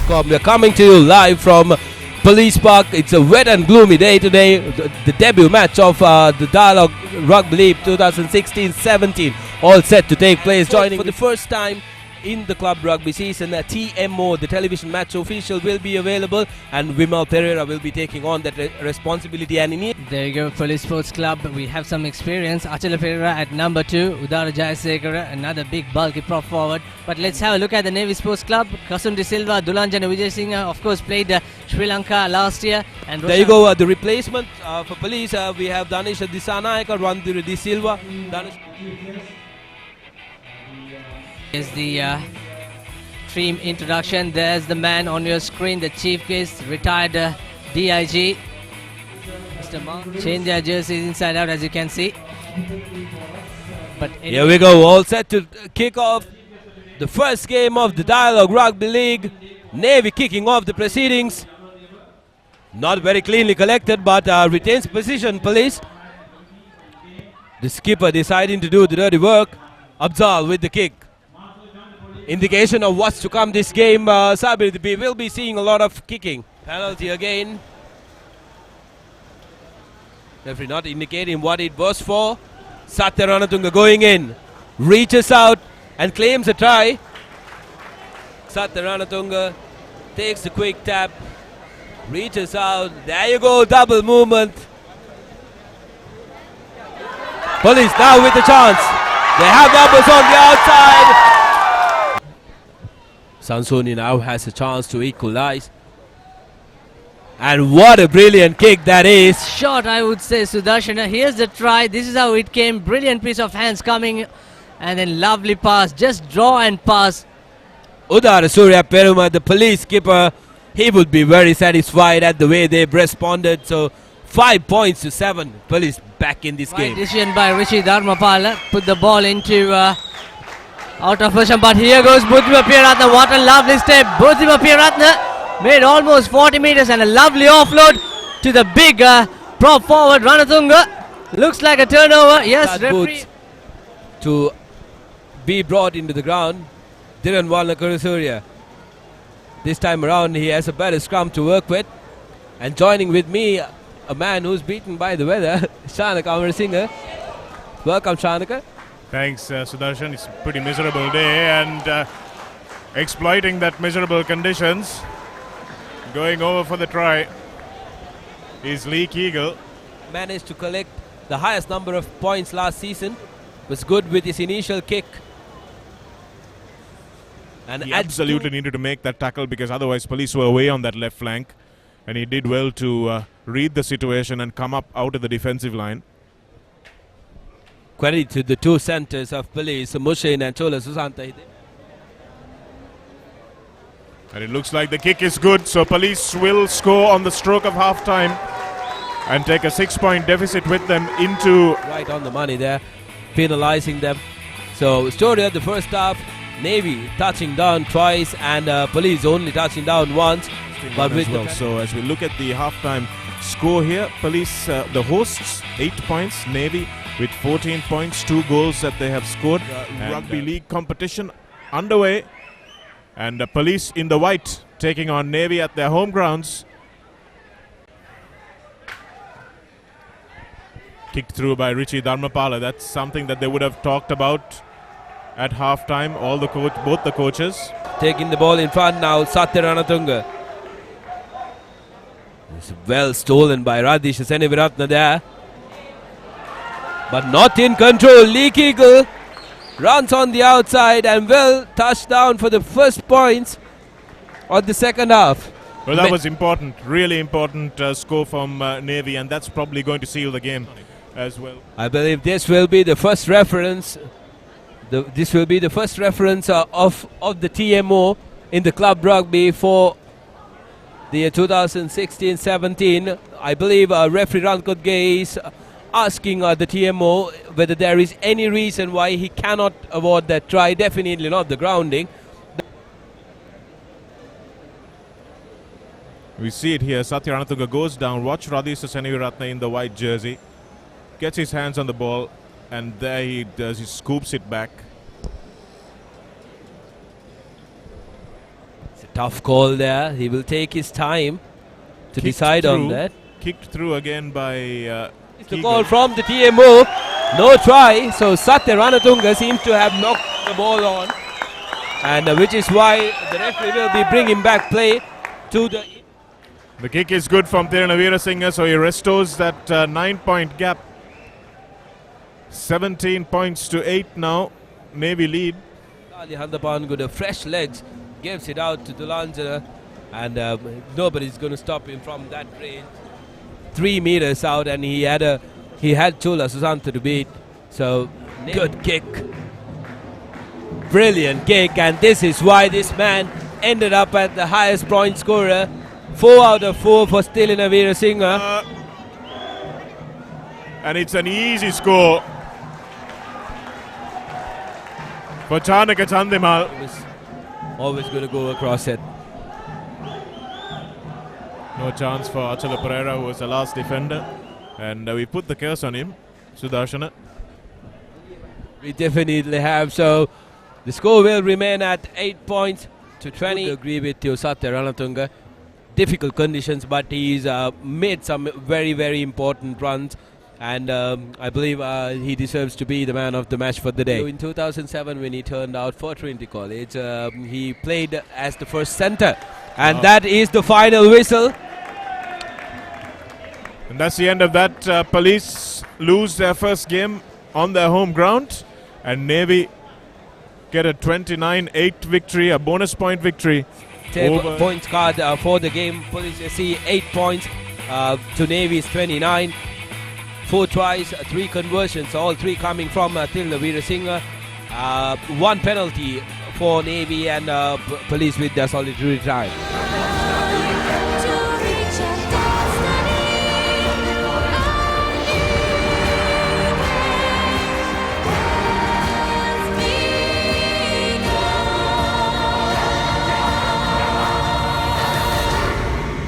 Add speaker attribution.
Speaker 1: ThePapare.com. We are coming to you live from Police Park. It's a wet and gloomy day today. The debut match of the Dialog Rugby League 2016-17 all set to take place. Joining for the first time in the club rugby season, TMO, the television match official, will be available, and Vimal Pereira will be taking on that responsibility. And
Speaker 2: there you go, Police Sports Club. We have some experience. Achala Pereira at number 2, Udara Jayasekara, another big bulky prop forward. But let's have a look at the Navy Sports Club. Kasun De Silva, Dulanjana Vijay Singh, of course, played Sri Lanka last year. And
Speaker 1: there you go, the replacement for Police. We have Danisha Disanayaka, Randhir De Silva.
Speaker 2: Is the team introduction. There's the man on your screen, the chief guest, retired DIG. Mr. Mark. Change their jerseys inside out, as you can see. But
Speaker 1: here we go, all set to kick off the first game of the Dialog Rugby League. Navy kicking off the proceedings. Not very cleanly collected, but retains position, Police. The skipper deciding to do the dirty work. Abzal with the kick. Indication of what's to come this game. Sabir, we will be seeing a lot of kicking. Penalty again. Referee not indicating what it was for. Satya Ranatunga going in. Reaches out and claims a try. Satya Ranatunga takes the quick tap. Reaches out. There you go, double movement. Police now with the chance. They have numbers on the outside. Sansoni now has a chance to equalize. And what a brilliant kick that is.
Speaker 2: Shot, I would say, Sudarshana. Here's the try. This is how it came. Brilliant piece of hands coming. And then lovely pass. Just draw and pass.
Speaker 1: Udara Surya Peruma, the police skipper, he would be very satisfied at the way they've responded. So 5 points to 7. Police back in this game.
Speaker 2: Decision by Rishi Dharmapala. Put the ball into out of position. But here goes Buddhima Piyaratna. What a lovely step. Buddhima Piyaratna made almost 40 meters and a lovely offload to the big prop forward Ranatunga. Looks like a turnover. Yes, referee.
Speaker 1: To be brought into the ground. Dhiran Walnakarasuria. This time around he has a better scrum to work with. And joining with me, a man who's beaten by the weather, Shanaka Amarasinghe. Welcome, Shanaka.
Speaker 3: Thanks, Sudarshan. It's a pretty miserable day, and exploiting that miserable conditions, going over for the try is Leek Eagle.
Speaker 1: Managed to collect the highest number of points last season. Was good with his initial kick. And
Speaker 3: he absolutely needed to make that tackle, because otherwise Police were away on that left flank, and he did well to read the situation and come up out of the defensive line.
Speaker 1: Credit to the two centers of Police, Mushin and Chola Susanta.
Speaker 3: And it looks like the kick is good, so Police will score on the stroke of half-time and take a 6-point deficit with them into...
Speaker 1: Right on the money there, penalizing them. So story of the first half, Navy touching down twice and Police only touching down once.
Speaker 3: But with well. So as we look at the half-time score here, Police, the hosts, 8 points, Navy with 14 points, 2 goals that they have scored. Rugby League competition underway, and Police in the white taking on Navy at their home grounds. Kicked through by Richie Dharmapala. That's something that they would have talked about at halftime. Both the coaches
Speaker 1: taking the ball in front now. Satya Ranatunga. It's well stolen by Radish Seneviratna there. But not in control. Leek Eagle runs on the outside and will touch down for the first points of the second half.
Speaker 3: Well, that was important, really important score from Navy, and that's probably going to seal the game as well.
Speaker 1: I believe this will be the first reference. This will be the first reference of the TMO in the club rugby for the 2016-17. I believe referee Rankot Gay is asking the TMO whether there is any reason why he cannot award that try. Definitely not the grounding.
Speaker 3: We see it here. Satya Ranatunga goes down. Watch Radhisa Seneviratna in the white jersey. Gets his hands on the ball, and there he does. He scoops it back.
Speaker 1: Tough call there. He will take his time to decide on that.
Speaker 3: Kicked through again by
Speaker 1: It's the call from the TMO. No try. So Satya Ranatunga seems to have knocked the ball on. And which is why the referee will be bringing back play to the...
Speaker 3: The kick is good from Tirunavira Singha, so he restores that 9-point gap. 17 points to 8 now. Navy lead.
Speaker 1: Ali Handapan with the fresh legs gives it out to Dulanjana, and nobody's going to stop him from that range. 3 meters out, and he had Chula Susanta to beat. So good kick, brilliant kick, and this is why this man ended up at the highest point scorer. 4 out of 4 for Tirunavira Singha.
Speaker 3: And it's an easy score for Chanaka Chandimal.
Speaker 1: Always going to go across it.
Speaker 3: No chance for Achala Pereira, who was the last defender. And we put the curse on him, Sudarshana.
Speaker 1: We definitely have. So the score will remain at 8 points to 20. I agree with you, Satya Ranatunga. Difficult conditions, but he's made some very, very important runs. And I believe he deserves to be the man of the match for the day. So in 2007, when he turned out for Trinity College, he played as the first centre. And that is the final whistle.
Speaker 3: And that's the end of that. Police lose their first game on their home ground. And Navy get a 29-8 victory, a bonus point victory.
Speaker 1: Points card for the game. Police see 8 points to Navy's 29. 4 tries, 3 conversions, all 3 coming from Tirunavira Singha. 1 penalty for Navy, and Police with their solitary try.